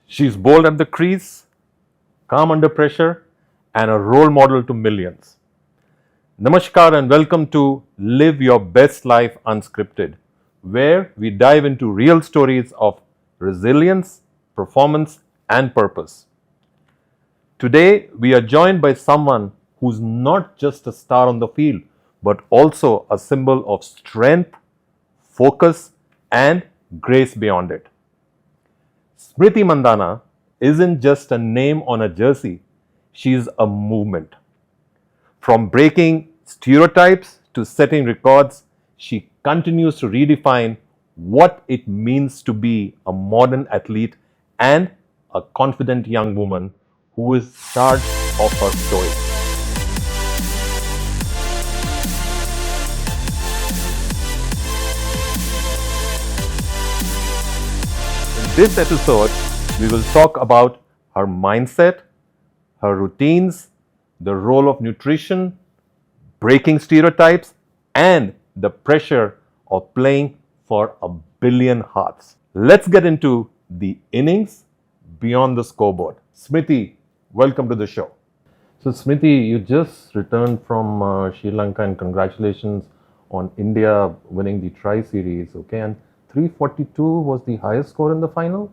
She's bold at the crease, calm under pressure, and a role model to millions. Namaskar and welcome to Live Your Best Life Unscripted, where we dive into real stories of resilience, performance, and purpose. Today, we are joined by someone who's not just a star on the field, but also a symbol of strength, focus, and grace beyond it. Smriti Mandhana isn't just a name on a jersey, she's a movement. From breaking stereotypes to setting records, she continues to redefine what it means to be a modern athlete and a confident young woman who is charged of her story. In this episode, we will talk about her mindset, her routines, the role of nutrition, breaking stereotypes, and the pressure of playing for a billion hearts. Let's get into the innings beyond the scoreboard. Smriti, welcome to the show. So, Smriti, you just returned from Sri Lanka, and congratulations on India winning the Tri Series. Okay, and 342 was the highest score in the final.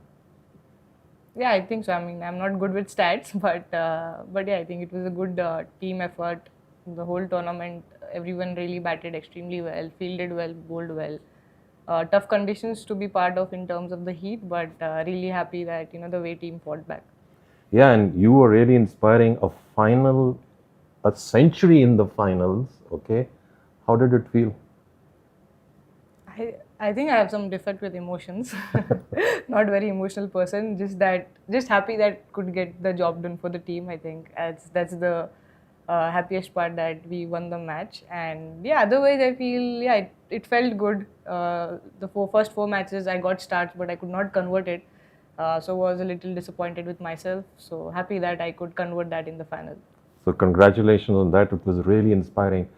Yeah, I think so. I mean, I'm not good with stats, but yeah, I think it was a good team effort. The whole tournament, everyone really batted extremely well, fielded well, bowled well. Tough conditions to be part of in terms of the heat, but really happy that the way team fought back. Yeah, and you were really inspiring a final, a century in the finals. Okay, how did it feel? I think I have some defect with emotions. Not very emotional person. Just happy that could get the job done for the team. I think that's the happiest part that we won the match. And yeah, otherwise I feel it felt good. The first four matches I got starts, but I could not convert it. So was a little disappointed with myself. So happy that I could convert that in the final. So, congratulations on that. It was really inspiring.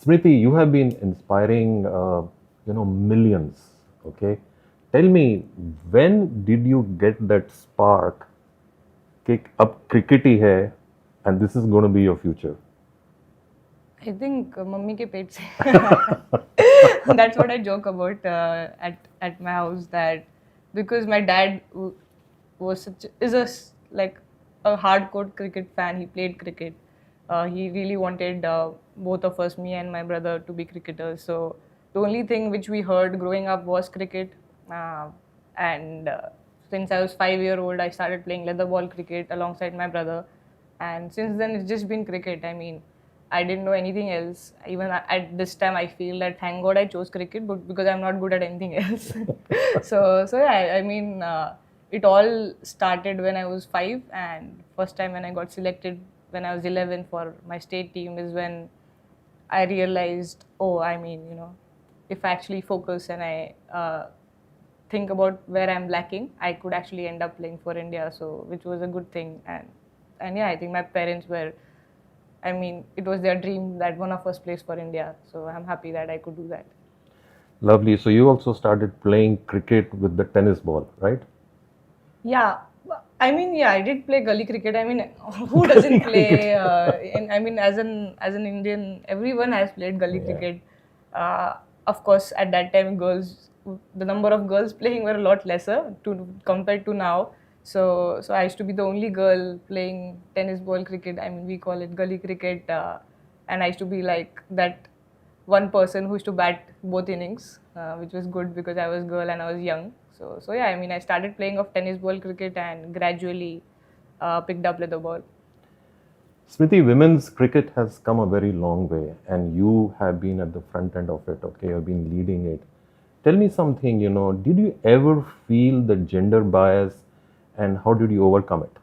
Smriti, you have been inspiring, millions. Okay, tell me, when did you get that spark? Kick up, crickety hai, and this is going to be your future. I think mummy ke pet se. That's what I joke about at my house, that because my dad was like a hardcore cricket fan. He played cricket. He really wanted both of us, me and my brother, to be cricketers. So the only thing which we heard growing up was cricket. And since I was 5 year old, I started playing leather ball cricket alongside my brother. And since then, it's just been cricket. I mean, I didn't know anything else. Even at this time, I feel that thank God I chose cricket, but because I'm not good at anything else. So yeah, I mean, it all started when I was 5, and first time when I got selected when I was 11 for my state team is when I realized, oh, I mean, if I actually focus and I think about where I'm lacking, I could actually end up playing for India. So, which was a good thing. And yeah, I think my parents were, I mean, it was their dream that one of us plays for India. So I'm happy that I could do that. Lovely. So, you also started playing cricket with the tennis ball, right? Yeah, I mean, yeah, I did play gully cricket. I mean, who doesn't play? I mean, as an Indian, everyone has played gully cricket. Of course, at that time, the number of girls playing were a lot lesser compared to now. So I used to be the only girl playing tennis ball cricket. I mean, we call it gully cricket, and I used to be like that one person who used to bat both innings, which was good because I was girl and I was young. So yeah, I mean, I started playing of tennis ball cricket and gradually picked up leather ball. Smriti, women's cricket has come a very long way, and you have been at the front end of it. Okay, you have been leading it. Tell me something, did you ever feel the gender bias, and how did you overcome it?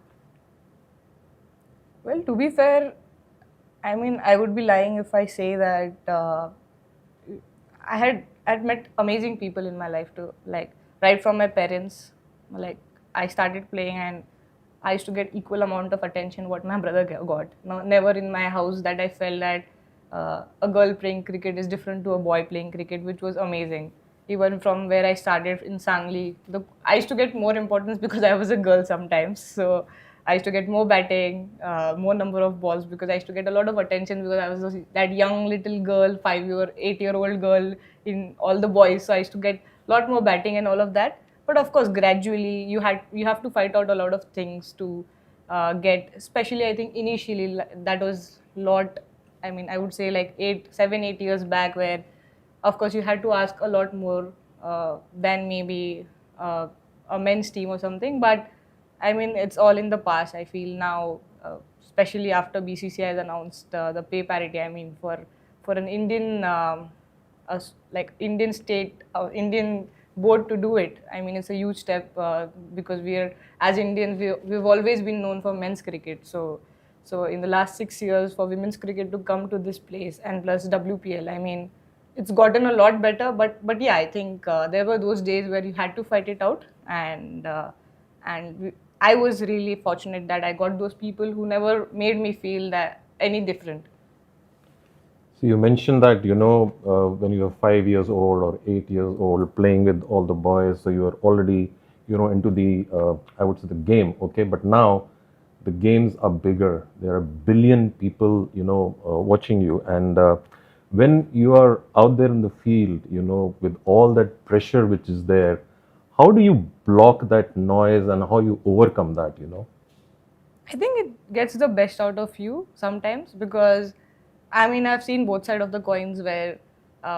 Well, to be fair, I mean, I would be lying if I say that I'd met amazing people in my life too. Like right from my parents, like I started playing and I used to get equal amount of attention what my brother got. No, never in my house that I felt that a girl playing cricket is different to a boy playing cricket, which was amazing. even from where I started in Sangli. I used to get more importance because I was a girl sometimes. So I used to get more batting, more number of balls because I used to get a lot of attention because I was that young little girl, 5-year, 8-year-old girl in all the boys. So I used to get a lot more batting and all of that. But of course, gradually you have to fight out a lot of things to get. Especially, I think initially that was lot. I mean, I would say like 8 7 8 years back, where of course you had to ask a lot more than maybe a men's team or something. But I mean, it's all in the past. I feel now, especially after BCCI has announced the pay parity. I mean, for an Indian like Indian state, Indian board to do it. I mean, it's a huge step because as Indians, we've always been known for men's cricket. So in the last 6 years, for women's cricket to come to this place and plus WPL, I mean, it's gotten a lot better. But yeah, I think there were those days where you had to fight it out, and I was really fortunate that I got those people who never made me feel that any different. So you mentioned that when you were 5 years old or 8 years old, playing with all the boys, so you were already into the I would say the game. Okay, but now the games are bigger. There are a billion people watching you, and when you are out there in the field, with all that pressure which is there, how do you block that noise and how you overcome that? I think it gets the best out of you sometimes because, I mean, I've seen both sides of the coins where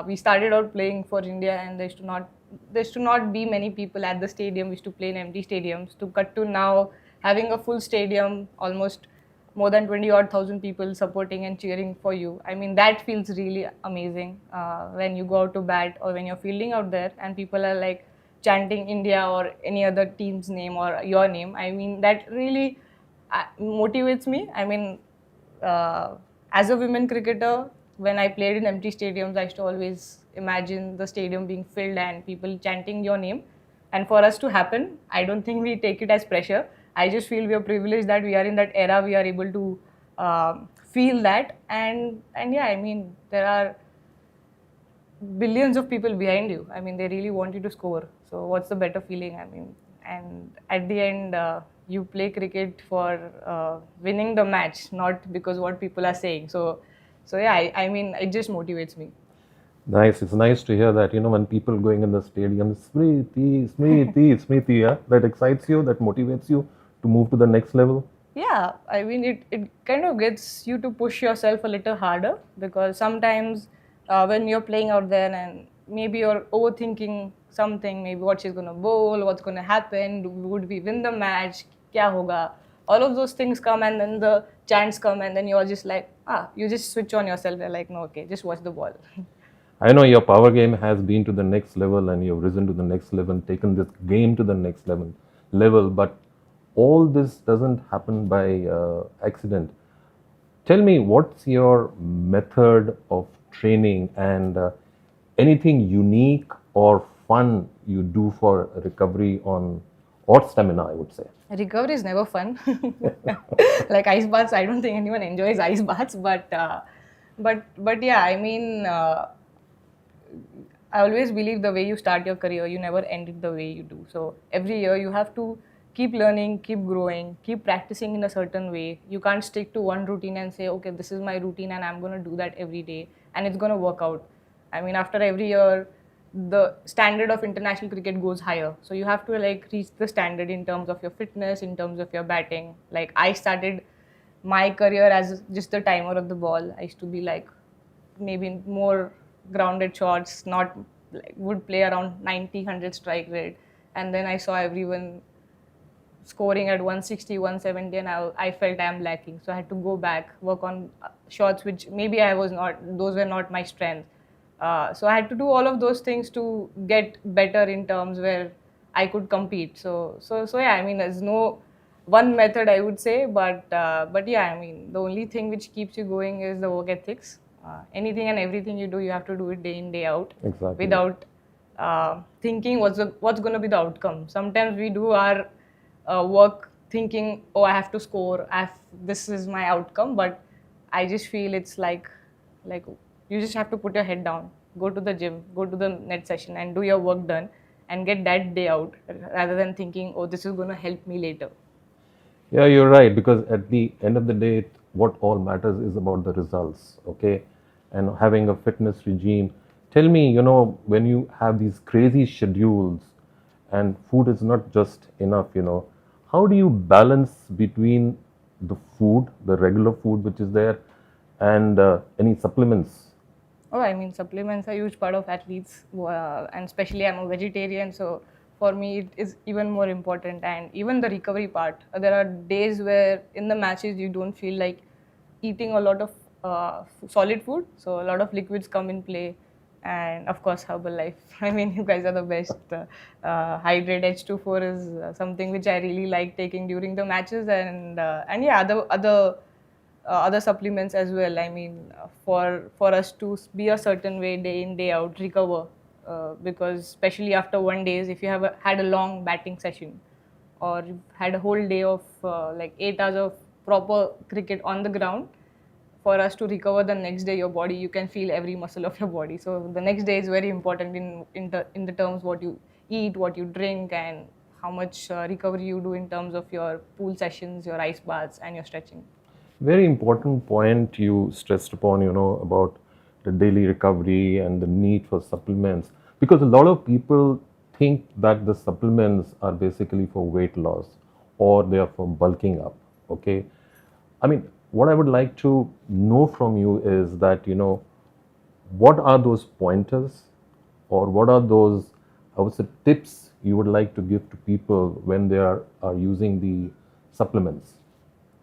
we started out playing for India and there used to not be many people at the stadium. We used to play in empty stadiums. To cut to now having a full stadium, almost more than 20 odd thousand people supporting and cheering for you. I mean, that feels really amazing when you go out to bat or when you're fielding out there and people are like chanting India or any other team's name or your name. I mean, that really motivates me. I mean, as a women cricketer, when I played in empty stadiums, I used to always imagine the stadium being filled and people chanting your name. And for us to happen, I don't think we take it as pressure. I just feel we are privileged that we are in that era. We are able to feel that, and yeah, I mean, there are billions of people behind you. I mean, they really want you to score. So what's the better feeling? I mean, and at the end, you play cricket for winning the match, not because what people are saying. So yeah, I mean, it just motivates me. Nice. It's nice to hear that, when people going in the stadium, Smriti, Smriti, Smriti, yeah, that excites you, that motivates you to move to the next level. Yeah, I mean, it kind of gets you to push yourself a little harder because sometimes when you're playing out there and maybe you're overthinking something, maybe what she's going to bowl, what's going to happen, would we win the match, kya hoga, all of those things come and then the chants come and then you're just like, you just switch on yourself. You're like, no, okay, just watch the ball. I know your power game has been to the next level and you've risen to the next level, taken this game to the next level, but all this doesn't happen by accident. Tell me, what's your method of training and anything unique or fun you do for recovery or stamina, I would say? Recovery is never fun. Like ice baths, I don't think anyone enjoys ice baths, but yeah, I mean, I always believe the way you start your career, you never end it the way you do. So every year you have to keep learning, keep growing, keep practicing in a certain way. You can't stick to one routine and say, okay, this is my routine and I'm going to do that every day and it's going to work out. I mean, after every year, the standard of international cricket goes higher. So you have to like reach the standard in terms of your fitness, in terms of your batting. Like I started my career as just the timer of the ball. I used to be like maybe more grounded shots, not like, would play around 90, 100 strike rate. And then I saw everyone scoring at 160, 170, and I felt I am lacking. So I had to go back, work on shots which maybe I was not, those were not my strength. So I had to do all of those things to get better in terms where I could compete. So yeah, I mean, there's no one method I would say, but yeah, I mean, the only thing which keeps you going is the work ethics. Anything and everything you do, you have to do it day in, day out, Exactly. without thinking what's going to be the outcome. Sometimes we do our work thinking, oh, I have to score, this is my outcome, but I just feel it's like you just have to put your head down go to the gym, go to the net session, and do your work done, and get that day out, rather than thinking, oh, this is going to help me later. Yeah, you're right. Because at the end of the day, what all matters is about the results, okay? And having a fitness regime. Tell me, when you have these crazy schedules and food is not just enough, how do you balance between the food, the regular food which is there, and any supplements? Oh, I mean, supplements are a huge part of athletes, and especially I'm a vegetarian, so for me it is even more important. And even the recovery part, there are days where in the matches you don't feel like eating a lot of solid food, so a lot of liquids come in play, and of course Herbalife. I mean, you guys are the best. Hydrate H24 is something which I really like taking during the matches, and yeah, other supplements as well. I mean, for us to be a certain way day in day out, recover, because especially after 1 days, if you have had a long batting session, or you've had a whole day of like 8 hours of proper cricket on the ground, for us to recover the next day, your body, you can feel every muscle of your body. So the next day is very important in the terms what you eat, what you drink, and how much recovery you do in terms of your pool sessions, your ice baths, and your stretching. Very important point you stressed upon, about the daily recovery and the need for supplements. Because a lot of people think that the supplements are basically for weight loss or they are for bulking up. Okay. I mean, what I would like to know from you is that, what are those pointers or what are those, I would say, tips you would like to give to people when they are using the supplements?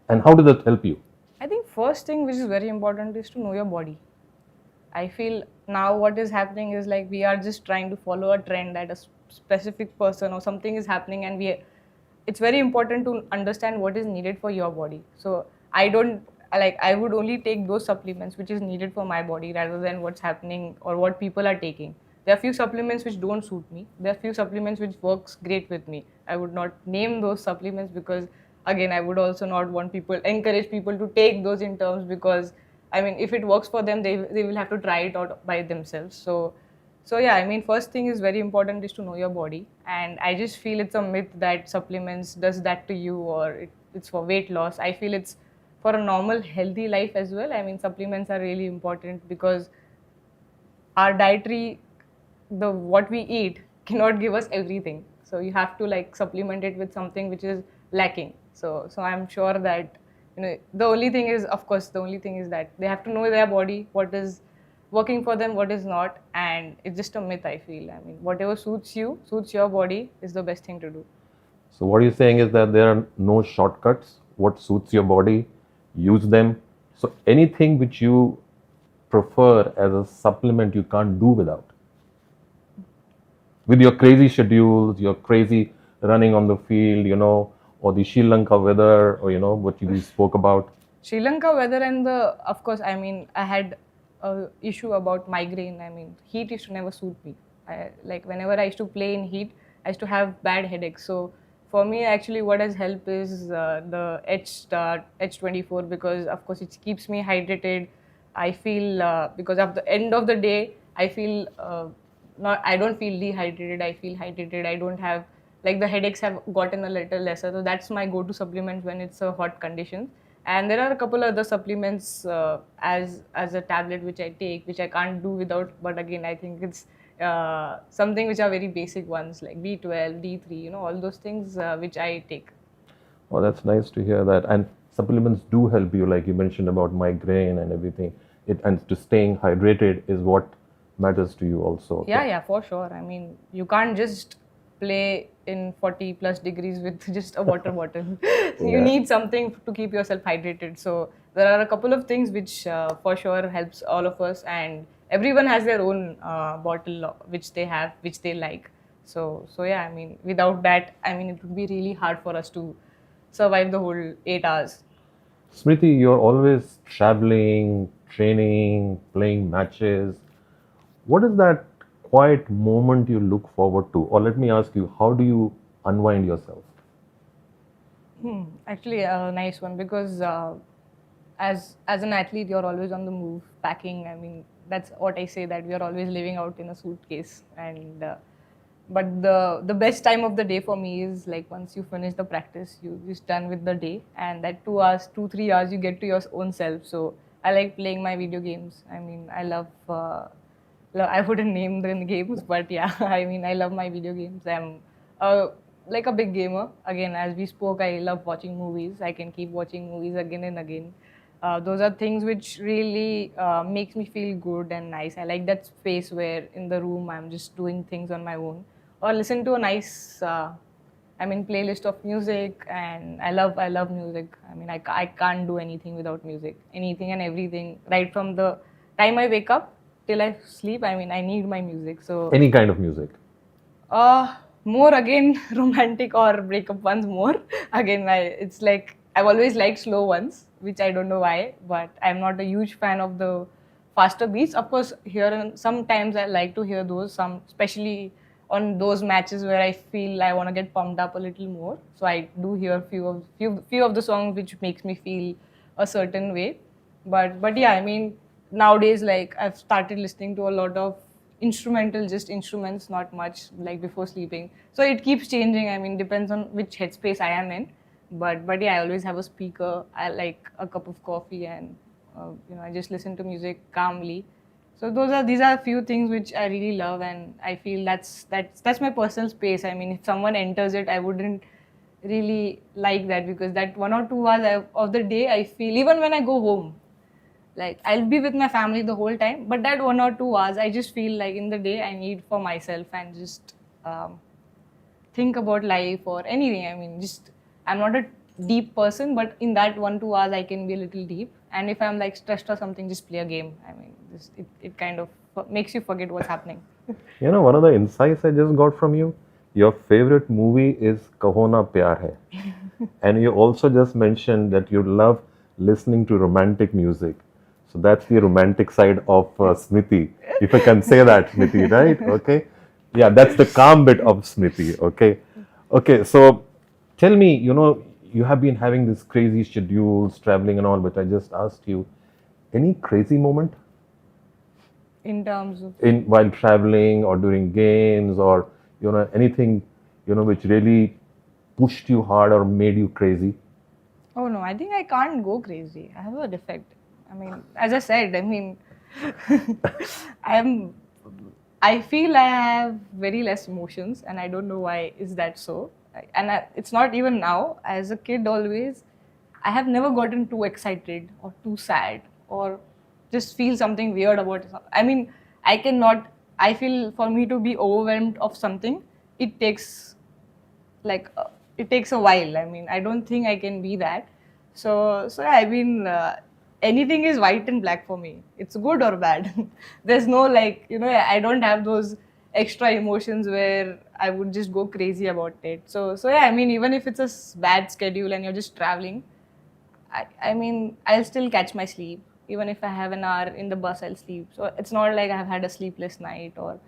And how does that help you? I think first thing which is very important is to know your body. I feel now what is happening is like we are just trying to follow a trend that a specific person or something is happening, and it's very important to understand what is needed for your body. So I would only take those supplements which is needed for my body rather than what's happening or what people are taking. There are few supplements which don't suit me. There are few supplements which works great with me. I would not name those supplements because again I would also not want people encourage people to take those in terms, because I mean, if it works for them, they will have to try it out by themselves. So yeah, I mean, first thing is very important is to know your body, and I just feel it's a myth that supplements does that to you, or it's for weight loss. I feel it's for a normal healthy life as well. I mean, supplements are really important because our dietary, the what we eat cannot give us everything, so you have to like supplement it with something which is lacking. So I'm sure that the only thing is, of course, the only thing is that they have to know their body, what is working for them, what is not. And it's just a myth, I feel. I mean, whatever suits you, suits your body, is the best thing to do. So what you're saying is that there are no shortcuts. What suits your body, use them. So anything which you prefer as a supplement, you can't do without. With your crazy schedules, your crazy running on the field, or the Sri Lanka weather, or what you spoke about. Sri Lanka weather and of course, I mean, I had a issue about migraine. I mean, heat used to never suit me. Like whenever I used to play in heat, I used to have bad headaches. So for me, actually, what has helped is the H24, because of course it keeps me hydrated. I feel because at the end of the day, I feel not. I don't feel dehydrated. I feel hydrated. I don't have like the headaches have gotten a little lesser. So that's my go-to supplement when it's a hot condition. And there are a couple other supplements as a tablet which I take, which I can't do without. But again, I think it's something which are very basic ones like B12, D3, all those things which I take. Oh, that's nice to hear that. And supplements do help you, like you mentioned about migraine and everything. And to staying hydrated is what matters to you also. Yeah, yeah, for sure. I mean, you can't just play in 40 plus degrees with just a water bottle. You Yeah. need something to keep yourself hydrated. So there are a couple of things which for sure helps all of us, and everyone has their own bottle which they have, which they like. So yeah, I mean, without that, I mean, it would be really hard for us to survive the whole 8 hours. Smriti, you're always traveling, training, playing matches. What is that quiet moment you look forward to? Or let me ask you, how do you unwind yourself? Actually, a nice one, because as an athlete, you're always on the move, packing. I mean, that's what I say, that we are always living out in a suitcase. And but the best time of the day for me is like once you finish the practice, you just done with the day, and that 2 hours, 2 3 hours, you get to your own self. So I like playing my video games. I mean, I love. I wouldn't name the games, but yeah, I mean, I love my video games. I'm uh, like a big gamer. Again, as we spoke, I love watching movies. I can keep watching movies again and again. Those are things which really makes me feel good and nice. I like that space where in the room I'm just doing things on my own, or listen to a nice playlist of music. And I love music. I mean, I can't do anything without music. Anything and everything, right from the time I wake up till I sleep. I mean, I need my music. So Any kind of music. more again romantic or breakup ones more. Again, it's like I've always liked slow ones, which I don't know why, but I'm not a huge fan of the faster beats. Of course, here and sometimes I like to hear those, some especially on those matches where I feel I want to get pumped up a little more. So I do hear few of the songs which makes me feel a certain way. But yeah, I mean, nowadays, like, I've started listening to a lot of instrumental, just instruments, not much, like before sleeping. So it keeps changing. I mean, depends on which headspace I am in. But yeah, I always have a speaker. I like a cup of coffee, and I just listen to music calmly. So these are a few things which I really love, and I feel that's my personal space. I mean, if someone enters it, I wouldn't really like that, because that 1 or 2 hours of the day, I feel, even when I go home, like, I'll be with my family the whole time, but that 1 or 2 hours, I just feel like in the day I need for myself, and just think about life or anything. I mean, just, I'm not a deep person, but in that 1 2 hours I can be a little deep. And if I'm like stressed or something, just play a game. I mean, it kind of makes you forget what's happening. One of the insights I just got from you, your favorite movie is Kaho Na Pyar Hai. And you also just mentioned that you love listening to romantic music. So that's the romantic side of Smriti, if I can say that, Smriti, right? Okay. Yeah, that's the calm bit of Smriti. Okay. Okay. So tell me, you have been having this crazy schedules, traveling and all, but I just asked you, any crazy moment In terms of, in while traveling or during games, or anything which really pushed you hard or made you crazy? oh no, I think I can't go crazy. I have a defect. I mean, as I said, I mean, I'm I feel I have very less emotions, and I don't know why is that so. It's not even now. As a kid, always, I have never gotten too excited or too sad, or just feel something weird about it. I mean, I cannot. I feel for me to be overwhelmed of something, it takes like it takes a while. I mean, I don't think I can be that. So yeah, I mean, anything is white and black for me. It's good or bad. There's no, like, I don't have those extra emotions where I would just go crazy about it. So yeah, I mean, even if it's a bad schedule and you're just traveling, I mean, I'll still catch my sleep. Even if I have an hour in the bus, I'll sleep. So it's not like I've had a sleepless night. Or,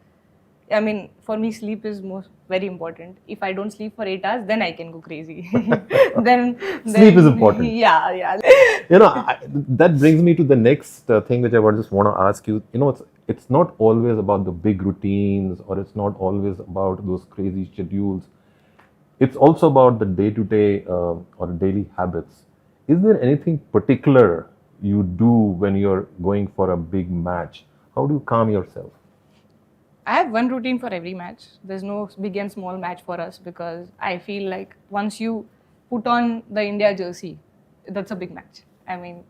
I mean, for me, sleep is very important. If I don't sleep for 8 hours, then I can go crazy. then Sleep is important. Yeah, yeah. That brings me to the next thing which I would just want to ask you. It's not always about the big routines, or it's not always about those crazy schedules. It's also about the day-to-day or daily habits. Is there anything particular you do when you're going for a big match? How do you calm yourself? I have one routine for every match. There's no big and small match for us, because I feel like once you put on the India jersey, that's a big match. I mean,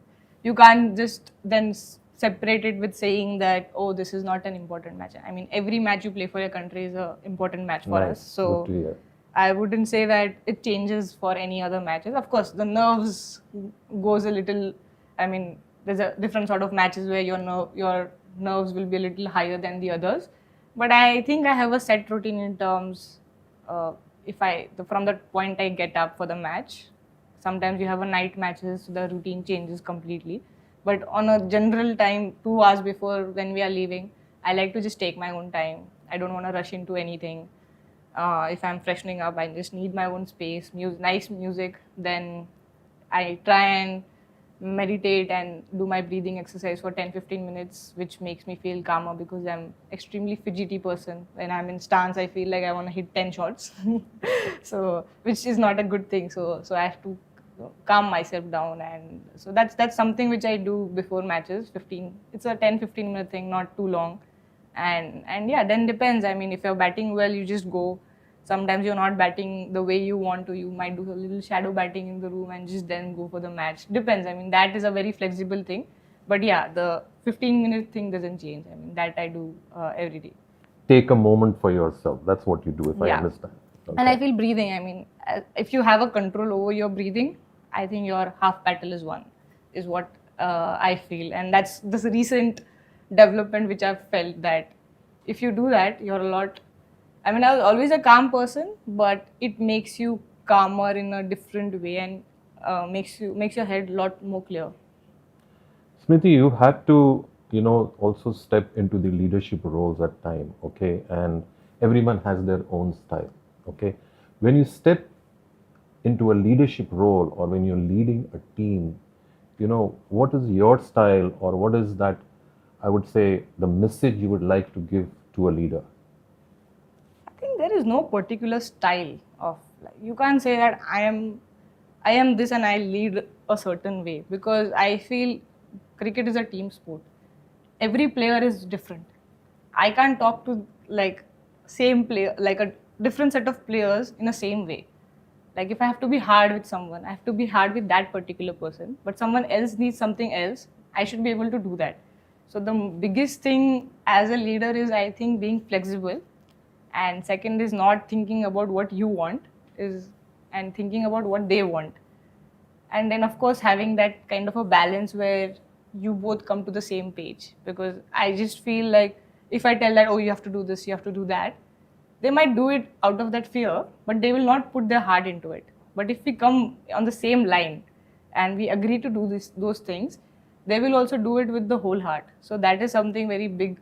you can't just then separate it with saying that, oh, this is not an important match. I mean, every match you play for your country is an important match for Nice. us. So Good to hear. I wouldn't say that it changes for any other matches. Of course, the nerves goes a little. I mean, there's a different sort of matches where your nerves will be a little higher than the others. But I think I have a set routine in terms. If from the point I get up for the match, sometimes you have a night matches, so the routine changes completely. But on a general time, 2 hours before when we are leaving, I like to just take my own time. I don't want to rush into anything. If I'm freshening up, I just need my own space, nice music. Then I try and meditate and do my breathing exercise for 10-15 minutes, which makes me feel calmer because I'm extremely fidgety person. When I'm in stance, I feel like I want to hit 10 shots. So which is not a good thing. So I have to calm myself down, and so that's something which I do before matches. 15, it's a 10-15 minute thing, not too long. And yeah, then depends. I mean, if you're batting well, you just go. Sometimes you're not batting the way you want to. You might do a little shadow batting in the room and just then go for the match. Depends. I mean, that is a very flexible thing. But yeah, the 15-minute thing doesn't change. I mean, that I do every day. Take a moment for yourself. That's what you do, if I understand. And I feel breathing. I mean, if you have a control over your breathing, I think your half battle is won, is what I feel. And that's this recent development which I've felt, that if you do that, you're a lot. I mean, I was always a calm person, but it makes you calmer in a different way, and makes your head a lot more clear. Smriti, you had to, also step into the leadership roles at time, okay? And everyone has their own style, okay? When you step into a leadership role, or when you're leading a team, what is your style, or what is that, I would say, the message you would like to give to a leader? I think there is no particular style of, like, you can't say that I am this and I lead a certain way, because I feel cricket is a team sport. Every player is different. I can't talk to like same player, like a different set of players in the same way. Like if I have to be hard with someone, I have to be hard with that particular person, but someone else needs something else, I should be able to do that. So the biggest thing as a leader is, I think, being flexible, and second is not thinking about what you want, is and thinking about what they want. And then of course having that kind of a balance where you both come to the same page, because I just feel like if I tell that, oh, you have to do this, you have to do that, they might do it out of that fear, but they will not put their heart into it. But if we come on the same line and we agree to do those things, they will also do it with the whole heart. So that is something very big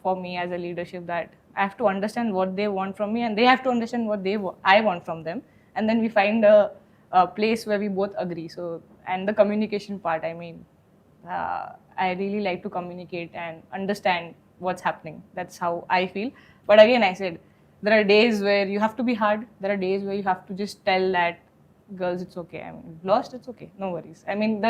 for me as a leadership, that I have to understand what they want from me, and they have to understand what I want from them, and then we find a place where we both agree. So, and the communication part, I mean, I really like to communicate and understand what's happening. That's how I feel. But again, I said, there are days where you have to be hard. There are days where you have to just tell that, girls, it's okay. I mean, lost, it's okay. No worries. I mean,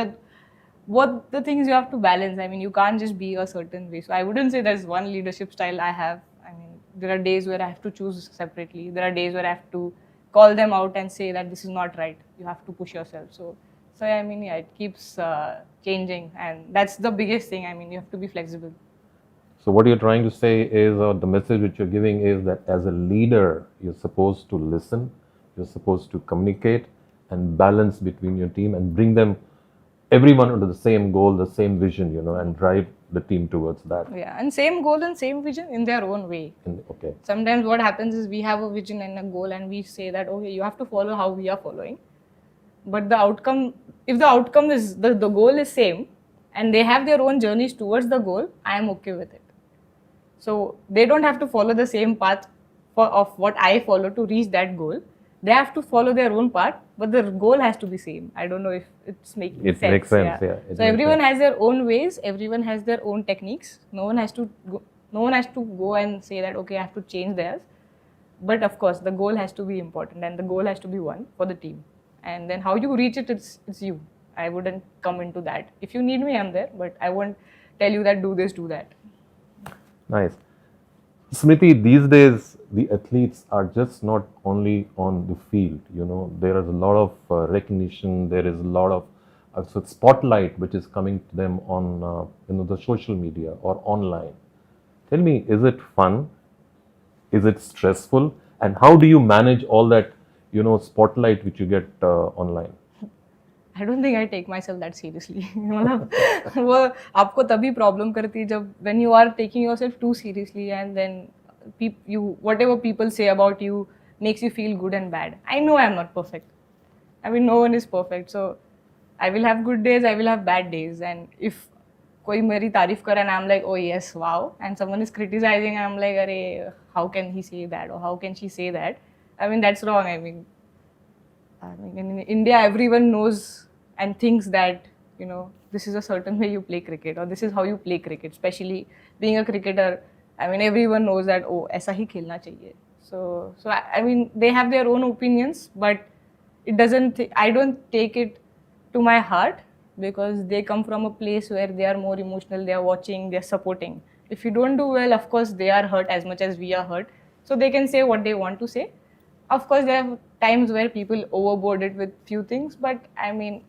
what the things you have to balance. I mean, you can't just be a certain way. So I wouldn't say there's one leadership style I have. I mean, there are days where I have to choose separately. There are days where I have to call them out and say that this is not right. You have to push yourself. So I mean, yeah, it keeps changing, and that's the biggest thing. I mean, you have to be flexible. So what you're trying to say is, or the message which you're giving is, that as a leader, you're supposed to listen, you're supposed to communicate and balance between your team and bring them, everyone under the same goal, the same vision, and drive the team towards that. Yeah, and same goal and same vision in their own way. Okay. Sometimes what happens is we have a vision and a goal, and we say that, okay, you have to follow how we are following. But the outcome, if the outcome is, the goal is same, and they have their own journeys towards the goal, I am okay with it. So they don't have to follow the same path of what I follow to reach that goal. They have to follow their own path, but the goal has to be same. I don't know if it's making sense. It makes sense, yeah. So everyone has their own ways. Everyone has their own techniques. No one has to go and say that, okay, I have to change theirs. But of course, the goal has to be important, and the goal has to be one for the team. And then how you reach it, it's you. I wouldn't come into that. If you need me, I'm there, but I won't tell you that do this, do that. Nice. Smriti, these days the athletes are just not only on the field. There is a lot of recognition. There is a lot of spotlight which is coming to them on the social media or online. Tell me, is it fun? Is it stressful? And how do you manage all that spotlight which you get online? I don't think I take myself that seriously. वो आपको तभी problem करती है जब when you are taking yourself too seriously, and then whatever people say about you makes you feel good and bad. I know I'm not perfect. I mean, no one is perfect. So I will have good days, I will have bad days. And if कोई मेरी तारीफ करे and I'm like, oh yes, wow, and someone is criticizing, I'm like, अरे, how can he say that, or how can she say that? I mean, that's wrong. I mean, in India, everyone knows and thinks that this is a certain way you play cricket, or this is how you play cricket. Especially being a cricketer, I mean, everyone knows that, oh, aisa hi khelna chahiye. So I mean, they have their own opinions, but it doesn't. I don't take it to my heart, because they come from a place where they are more emotional. They are watching, they are supporting. If you don't do well, of course, they are hurt as much as we are hurt. So they can say what they want to say. Of course, there are times where people overboard it with few things, but I mean,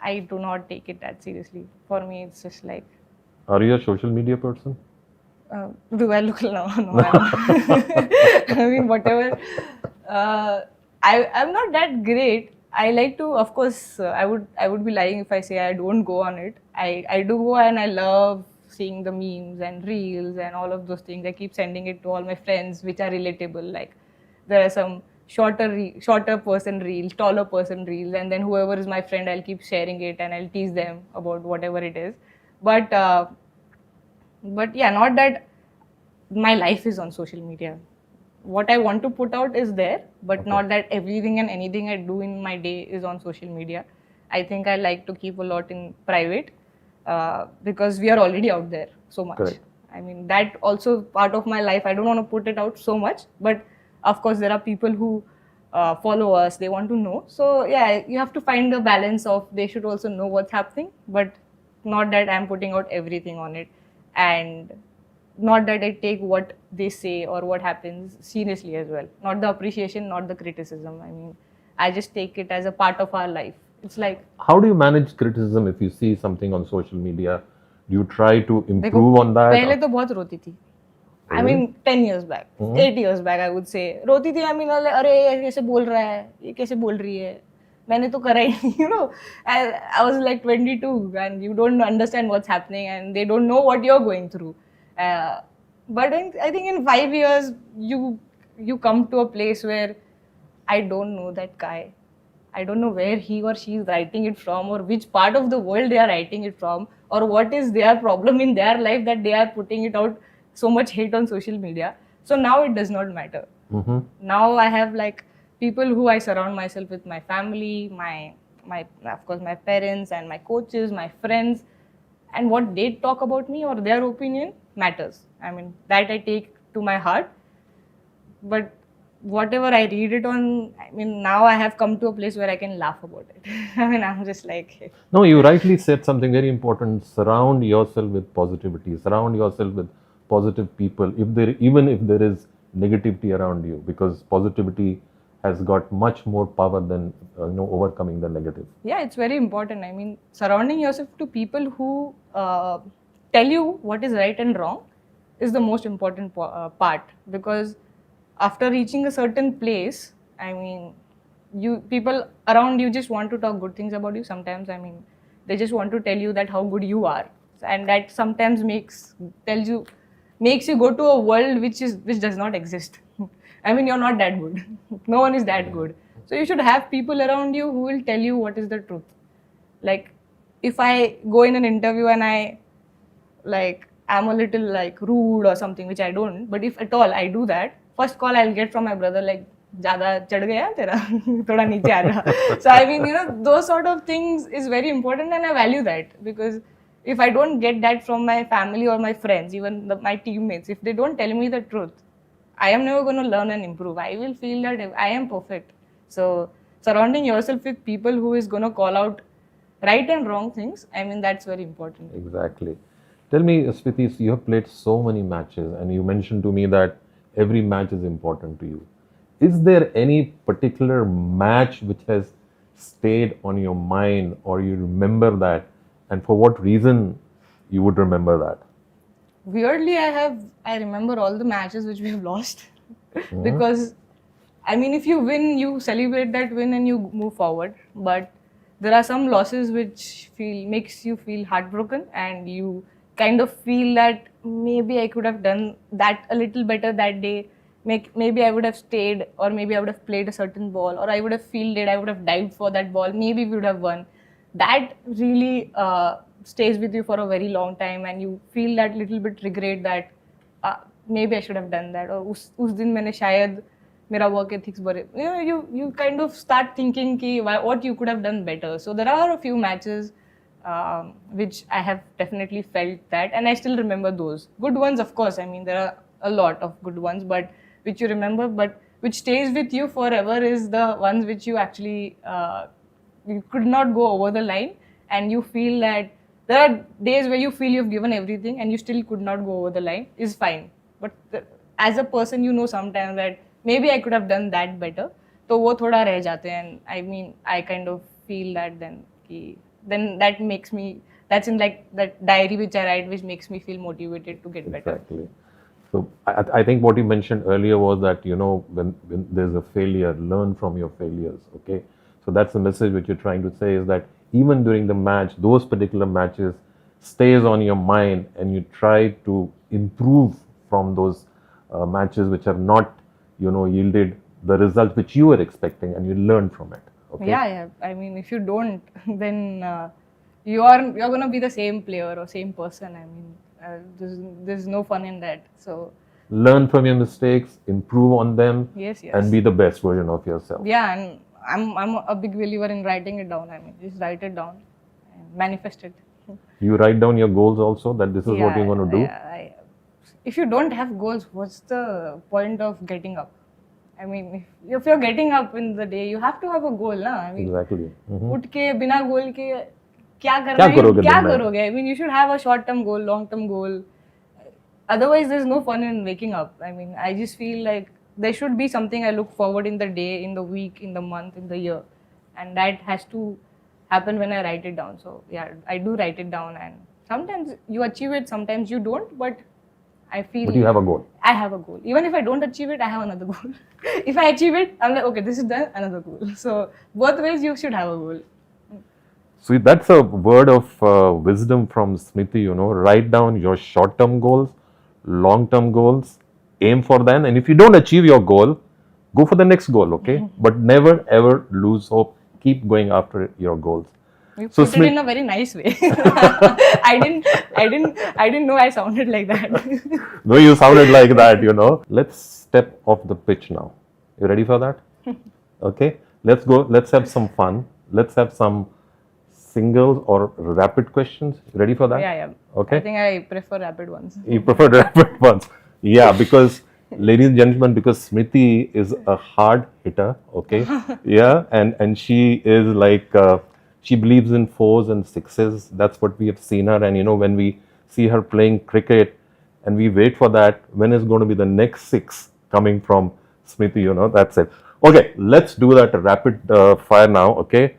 I do not take it that seriously. For me, it's just like, Are you a social media person? do I look now? No, I'm not. I mean, whatever. I'm not that great. I like to, of course, I would be lying if I say I don't go on it. I do go, and I love seeing the memes and reels and all of those things. I keep sending it to all my friends, which are relatable. Like, there are some shorter person reels, taller person reels, and then whoever is my friend, I'll keep sharing it and I'll tease them about whatever it is. But yeah, not that my life is on social media. What I want to put out is there, but not that everything and anything I do in my day is on social media. I think I like to keep a lot in private, because we are already out there so much. Correct. I mean, that also part of my life. I don't want to put it out so much, but of course, there are people who follow us. They want to know. So yeah, you have to find a balance of, they should also know what's happening, but not that I'm putting out everything on it, and not that I take what they say or what happens seriously as well. Not the appreciation, not the criticism. I mean, I just take it as a part of our life. It's like, How do you manage criticism if you see something on social media? Do you try to देखो, improve on that? पहले तो बहुत रोती थी. I mean, 10 years back, 8 years back, I would say. रोती थी. I mean, अरे ये कैसे बोल रहा है, ये कैसे बोल रही है, मैंने तो करा ही नहीं. I was like 22, and you don't understand what's happening, and they don't know what you're going through. But I think in 5 years, you come to a place where I don't know that guy. I don't know where he or she is writing it from, or which part of the world they are writing it from, or what is their problem in their life that they are putting it out so much hate on social media. So now it does not matter. Now I have like people who I surround myself with, my family, my of course my parents and my coaches, my friends, and what they talk about me or their opinion matters. I mean, that I take to my heart. But whatever I read it on, I mean, now I have come to a place where I can laugh about it. I mean, I'm just like, No, you rightly said something very important. Surround yourself with positivity. Surround yourself with positive people. Even if there is negativity around you, because positivity has got much more power than overcoming the negative. yeah, it's very important. I mean, surrounding yourself to people who tell you what is right and wrong is the most important part, because after reaching a certain place, I mean, people around you just want to talk good things about you sometimes. I mean, they just want to tell you that how good you are, and that sometimes makes you go to a world which does not exist. I mean, you're not that good. No one is that good. So you should have people around you who will tell you what is the truth. Like, if I go in an interview and I'm a little like rude or something, which I don't, but if at all I do that, first call I'll get from my brother, like, ज़्यादा चढ़ गया तेरा, थोड़ा नीचे आ जा. So I mean, those sort of things is very important, and I value that, because if I don't get that from my family or my friends, even my teammates, if they don't tell me the truth, I am never going to learn and improve. I will feel that I am perfect. So surrounding yourself with people who is going to call out right and wrong things, I mean, that's very important. Exactly. Tell me, Smriti, you have played so many matches, and you mentioned to me that every match is important to you. Is there any particular match which has stayed on your mind, or you remember that, and for what reason you would remember that? Weirdly, I remember all the matches which we have lost. Because, I mean, if you win, you celebrate that win and you move forward. But there are some losses which makes you feel heartbroken, and you kind of feel that maybe I could have done that a little better that day. Maybe I would have stayed, or maybe I would have played a certain ball, or I would have fielded, I would have dived for that ball. Maybe we would have won. That really stays with you for a very long time, and you feel that little bit regret that maybe I should have done that, or उस दिन मैंने शायद मेरा work ethics बड़े, you kind of start thinking कि what you could have done better. So there are a few matches which I have definitely felt that, and I still remember those good ones. Of course, I mean there are a lot of good ones, but which you remember, but which stays with you forever is the ones which you actually you could not go over the line, and you feel that there are days where you feel you've given everything and you still could not go over the line is fine. But as a person, you know sometimes that maybe I could have done that better. तो वो थोड़ा रह जाते हैं, and I mean I kind of feel that then that makes me, that's in like that diary which I write, which makes me feel motivated to get better. Exactly. So I think what you mentioned earlier was that, you know, when there's a failure, learn from your failures. Okay. So that's the message which you're trying to say, is that even during the match, those particular matches stays on your mind, and you try to improve from those matches which have not, you know, yielded the result which you were expecting, and you learn from it. Okay. Yeah. I mean, if you don't, then you're gonna be the same player or same person. I mean, there's no fun in that. So Learn from your mistakes, improve on them, yes. and be the best version of yourself. Yeah, and I'm a big believer in writing it down. I mean, just write it down and manifest it. You write down your goals also, that this is what you're going to do. Yeah, if you don't have goals, what's the point of getting up? I mean, if you're getting up in the day, you have to have a goal, na? I mean, Exactly. उठ के बिना गोल के क्या क्या करोगे? I mean, you should have a short-term goal, long-term goal. Otherwise, there's no fun in waking up. I mean, I just feel like there should be something I look forward in the day, in the week, in the month, in the year, and that has to happen when I write it down. So yeah, I do write it down, and sometimes you achieve it, sometimes you don't, but I feel But you have a goal. I have a goal. Even if I don't achieve it, I have another goal. If I achieve it, I'm like, okay, this is done, another goal. So both ways you should have a goal. So that's a word of wisdom from Smriti, you know. Write down your short-term goals, long-term goals, aim for them, and if you don't achieve your goal, go for the next goal, okay? But never ever lose hope. Keep going after your goals. You So put it in a very nice way. I didn't know I sounded like that. No, you sounded like that, you know. Let's step off the pitch now. You ready for that? Okay. Let's go. Let's have some fun. Let's have some singles or rapid questions. Ready for that? Yeah. Okay. I think I prefer rapid ones. You prefer rapid ones. Yeah, because ladies and gentlemen, because Smriti is a hard hitter, okay? Yeah, and she is like, she believes in fours and sixes. That's what we have seen her. And you know, when we see her playing cricket and we wait for that, when is going to be the next six coming from Smriti, you know, that's it. Okay, let's do that rapid fire now, okay?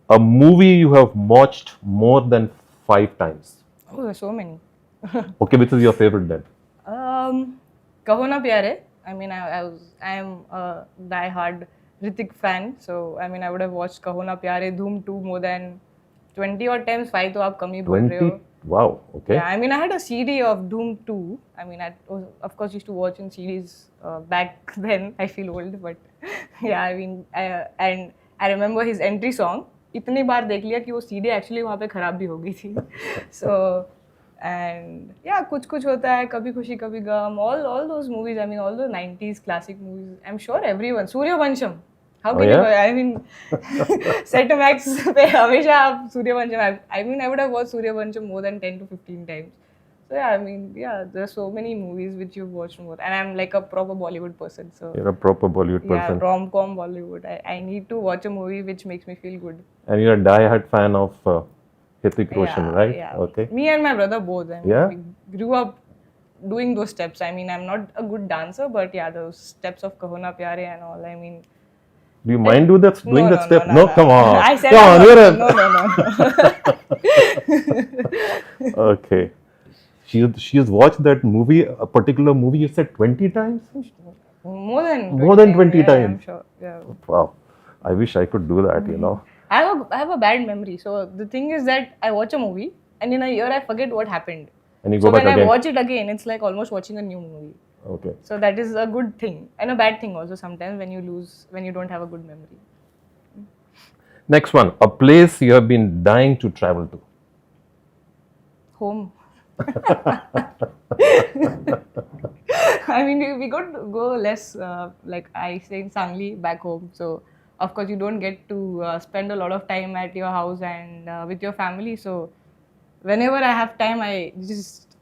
A movie you have watched more than 5 times. Oh, there's so many. Okay, which is your favorite then? Kaho Na Pyare. I mean, I am a die-hard Hrithik fan, so I mean, I would have watched Kaho Na Pyare, Dhoom 2 more than 20 or times. 5 तो आप कम ही बोल रहे हो. 20? Wow, okay. Yeah, I mean, I had a CD of Doom 2. I mean, I of course used to watch in CDs back then. I feel old, but yeah, I mean, and I remember his entry song. इतनी बार देख लिया कि वो CD actually वहाँ पे खराब भी हो गई थी. So, and yeah, कुछ कुछ होता है, कभी खुशी कभी गम, all those movies. I mean, all the 90s classic movies. I'm sure everyone. Suryavansham. How can you? I mean, Setamax पे हमेशा आप Suryavansham. I mean, I would have watched Suryavansham more than 10 to 15 times. So yeah, I mean, yeah, there are so many movies which you've watched more, and I'm like a proper Bollywood person. So you're a proper Bollywood person. Yeah, rom-com Bollywood. I need to watch a movie which makes me feel good. And you're a die-hard fan of Hrithik Roshan, right? Yeah. Okay. Me and my brother both. I mean, Yeah? we grew up doing those steps. I mean, I'm not a good dancer, but yeah, those steps of Kaho Na Pyare and all. I mean, do you mind doing that step? No, come on. I said come on, no. Okay. She has watched that movie, a particular movie, you said 20 times? More than 20 yeah, times. I'm sure. Yeah. Wow. I wish I could do that, you know. I have a bad memory. So the thing is that I watch a movie and in a year I forget what happened. And you so go back when again. I watch it again, it's like almost watching a new movie. Okay. So that is a good thing and a bad thing also sometimes when you don't have a good memory. Next one. A place you have been dying to travel to. Home. I mean, we could go less, like I stay in Sangli back home. So of course, you don't get to spend a lot of time at your house and with your family. So whenever I have time, I just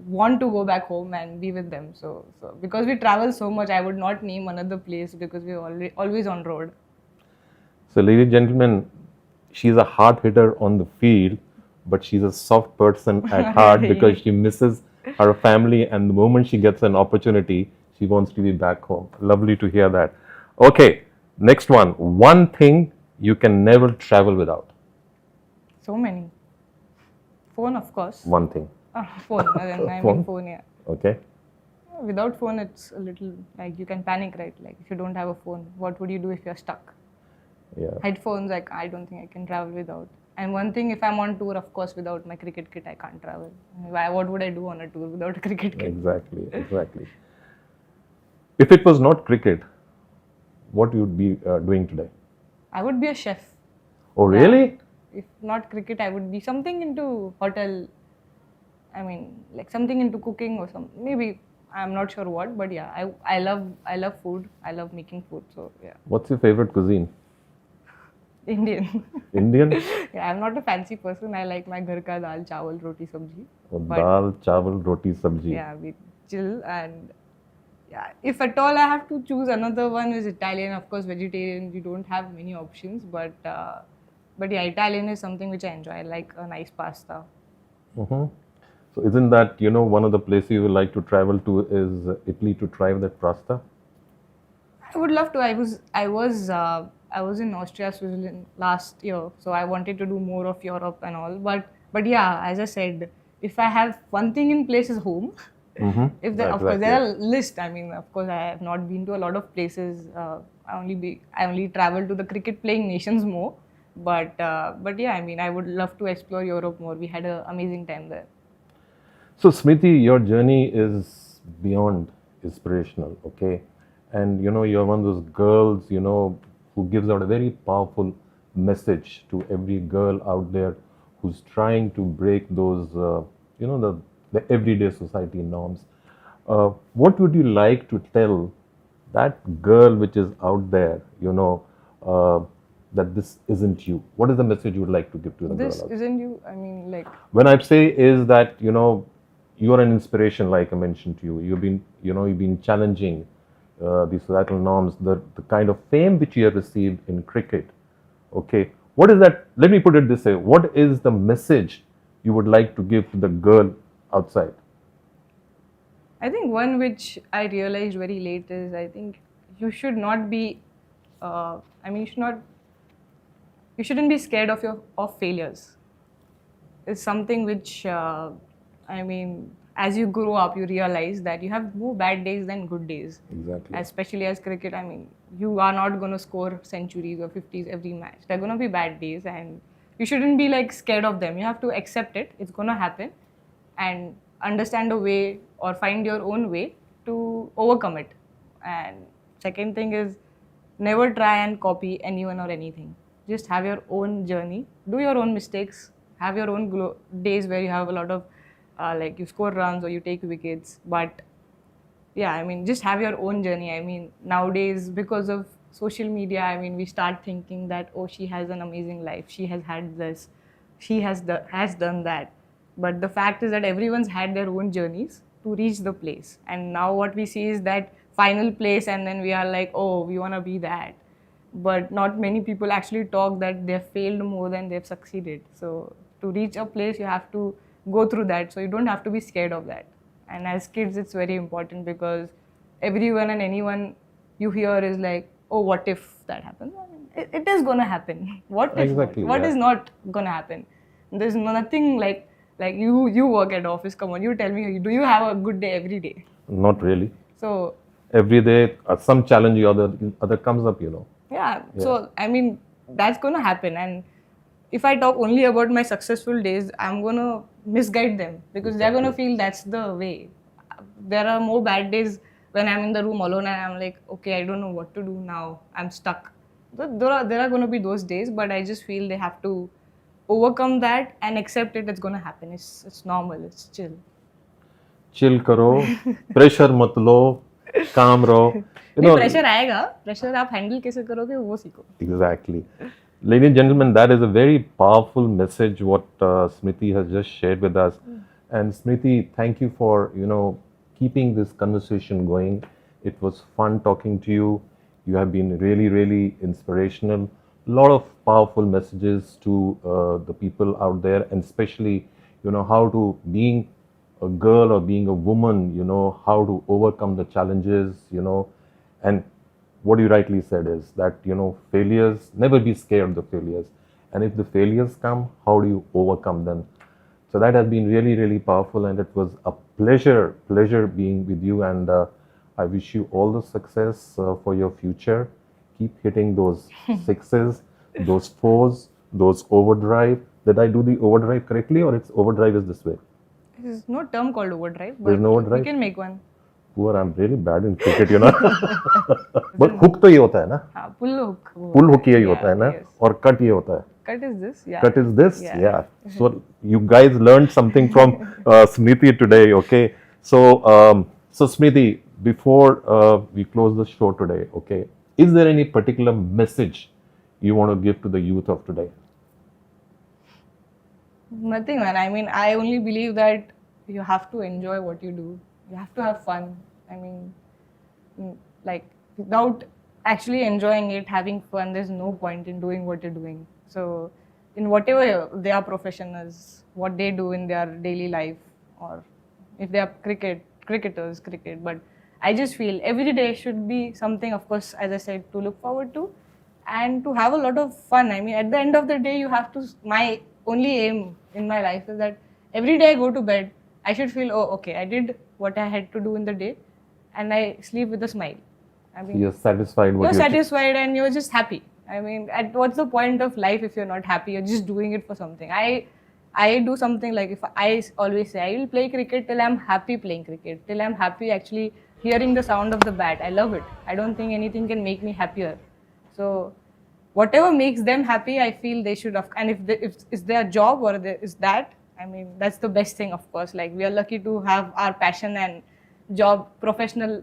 want to go back home and be with them. So because we travel so much, I would not name another place because we're always on road. So, ladies and gentlemen, she's a hard hitter on the field, but she's a soft person at heart because she misses her family, and the moment she gets an opportunity, she wants to be back home. Lovely to hear that. Okay, next one. One thing you can never travel without. So many. Phone, of course. One thing. Phone. I mean Phone? phone, yeah. Okay. Without phone, it's a little like you can panic, right? Like if you don't have a phone, what would you do if you're stuck? Yeah. Headphones, like I don't think I can travel without. And one thing, if I'm on tour, of course, without my cricket kit, I can't travel. What would I do on a tour without a cricket kit? Exactly. Exactly. If it was not cricket, what you would be doing today? I would be a chef. Oh, really? If not cricket, I would be something into hotel. I mean, like something into cooking or some. Maybe I'm not sure what, but yeah, I love food. I love making food. So yeah, What's your favorite cuisine? Indian. Indian? Yeah, I'm not a fancy person. I like my ghar ka dal, chawal, roti, sabji. Or But- dal, chawal, roti, sabji. Yeah, we chill and yeah. If at all I have to choose another one is Italian. Of course, vegetarian. You don't have many options, but yeah, Italian is something which I enjoy. I like a nice pasta. Mm-hmm. So isn't that, one of the places you would like to travel to is Italy to try that pasta? I would love to. I was in Austria, Switzerland last year, so I wanted to do more of Europe and all. But yeah, as I said, if I have one thing in place is home. Mm-hmm. If there, of course, there are lists. I mean, of course, I have not been to a lot of places. I only travel to the cricket playing nations more. But yeah, I mean, I would love to explore Europe more. We had an amazing time there. So Smriti, your journey is beyond inspirational, okay? And you're one of those girls, who gives out a very powerful message to every girl out there who's trying to break those, the everyday society norms. What would you like to tell that girl which is out there, that this isn't you? What is the message you would like to give to the girl? This isn't you. I mean, like. When I say is that, you are an inspiration, like I mentioned to you. You've been challenging the societal norms, the kind of fame which you have received in cricket. Okay, what is that? Let me put it this way: what is the message you would like to give to the girl outside? I think one which I realized very late is I think you should not be. You shouldn't be scared of failures. It's something which as you grow up, you realize that you have more bad days than good days. Exactly. Especially as cricket, I mean, you are not going to score centuries or 50s every match. There are going to be bad days, and you shouldn't be like scared of them. You have to accept it. It's going to happen, and understand a way or find your own way to overcome it. And second thing is never try and copy anyone or anything. Just have your own journey. Do your own mistakes. Have your own days where you have a lot of like you score runs or you take wickets. But yeah, I mean, just have your own journey. I mean, nowadays because of social media, I mean, we start thinking that, oh, she has an amazing life. She has had this. She has done that. But the fact is that everyone's had their own journeys to reach the place. And now what we see is that final place, and then we are like, oh, we want to be that. But not many people actually talk that they've failed more than they've succeeded. So to reach a place, you have to go through that. So you don't have to be scared of that. And as kids, it's very important because everyone and anyone you hear is like, oh, what if that happens? I mean, it is going to happen. What if? Exactly, What yeah. is not going to happen? There's nothing like you work at office. Come on, you tell me, do you have a good day every day? Not really. So Every day, some challenge or other comes up, yeah. So I mean, that's gonna happen. And if I talk only about my successful days, I'm gonna misguide them because they're gonna feel that's the way. There are more bad days when I'm in the room alone and I'm like, okay, I don't know what to do now. I'm stuck. There are gonna be those days, but I just feel they have to overcome that and accept it. It's gonna happen. It's normal. It's chill. Chill karo, pressure mat lo, calm रहो. Pressure आएगा, pressure आप handle कैसे करोगे वो सीखो. Exactly. Ladies and gentlemen, that is a very powerful message what Smriti has just shared with us. And Smriti, thank you for keeping this conversation going. It was fun talking to you. You have been really, really inspirational. A lot of powerful messages to the people out there, and especially how to being a girl or being a woman, how to overcome the challenges, and what you rightly said is that failures, never be scared of the failures, and if the failures come, how do you overcome them? So that has been really, really powerful, and it was a pleasure being with you, and I wish you all the success for your future. Keep hitting those sixes, those fours, those overdrive. Did I do the overdrive correctly, or it's overdrive is this way? There's no term called overdrive, but There's no overdrive? we can make one. Poor, I'm really bad in cricket, But hook तो ये होता है ना? हाँ, pull hook. Pull hook ये होता है ना? Yes. और cut ये होता है. Cut is this, yeah. Cut is this, Yeah. yeah. So you guys learned something from Smriti today, okay? So, so Smriti, before we close the show today, okay, is there any particular message you want to give to the youth of today? Nothing, man. I mean, I only believe that you have to enjoy what you do. You have to have fun. I mean, like, without actually enjoying it, having fun, there's no point in doing what you're doing. So, in whatever their profession is, what they do in their daily life, or if they are cricketers, cricket. But I just feel every day should be something, of course, as I said, to look forward to and to have a lot of fun. I mean, at the end of the day, you have to, my only aim in my life is that every day I go to bed, I should feel, oh, okay, I did what I had to do in the day, and I sleep with a smile. I mean, You're satisfied. You're satisfied and you're just happy. I mean, what's the point of life if you're not happy? You're just doing it for something. I do something like, if I always say, I will play cricket till I'm happy playing cricket, till I'm happy actually hearing the sound of the bat. I love it. I don't think anything can make me happier. So whatever makes them happy, I feel they should have. And if it's their job or is that, I mean, that's the best thing, of course. Like, we are lucky to have our passion and job, professional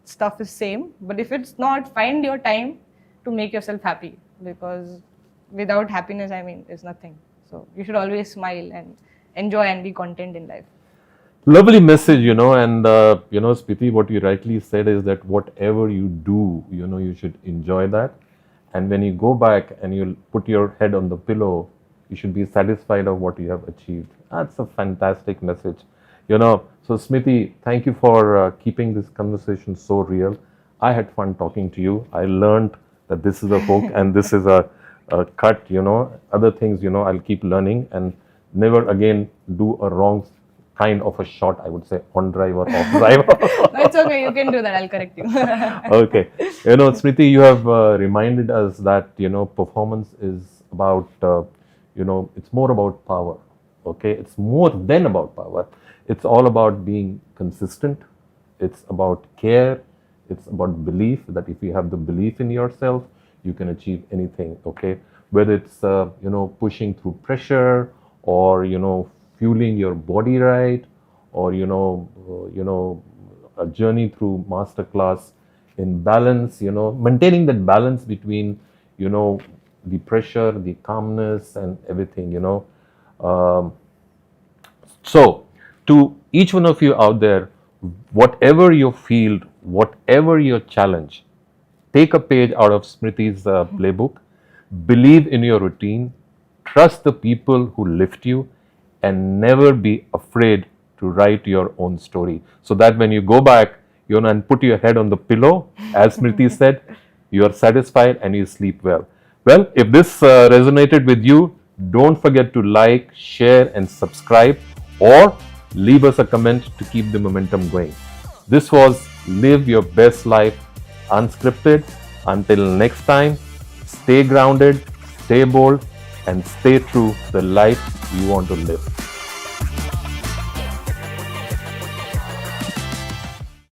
stuff is same. But if it's not, find your time to make yourself happy, because without happiness, I mean, there's nothing. So you should always smile and enjoy and be content in life. Lovely message, and Smriti, what you rightly said is that whatever you do, you should enjoy that. And when you go back and you put your head on the pillow, you should be satisfied of what you have achieved. That's a fantastic message. So Smriti, thank you for keeping this conversation so real. I had fun talking to you. I learned that this is a hook and this is a cut, other things, I'll keep learning and never again do a wrong kind of a shot, I would say, on drive or off drive. That's okay, you can do that, I'll correct you. Okay. Smriti, you have reminded us that, performance is about, it's more about power. Okay. It's more than about power. It's all about being consistent. It's about care. It's about belief, that if you have the belief in yourself, you can achieve anything. Okay. Whether it's, pushing through pressure or, fueling your body right, or, a journey through masterclass in balance, maintaining that balance between, the pressure, the calmness and everything, So, to each one of you out there, whatever your field, whatever your challenge, take a page out of Smriti's playbook, believe in your routine, trust the people who lift you, and never be afraid to write your own story. So that when you go back, and put your head on the pillow, as Smriti said, you are satisfied and you sleep well. Well, if this resonated with you, don't forget to like, share and subscribe, or leave us a comment to keep the momentum going. This was Live Your Best Life Unscripted. Until next time, stay grounded, stay bold, and stay true to the life you want to live.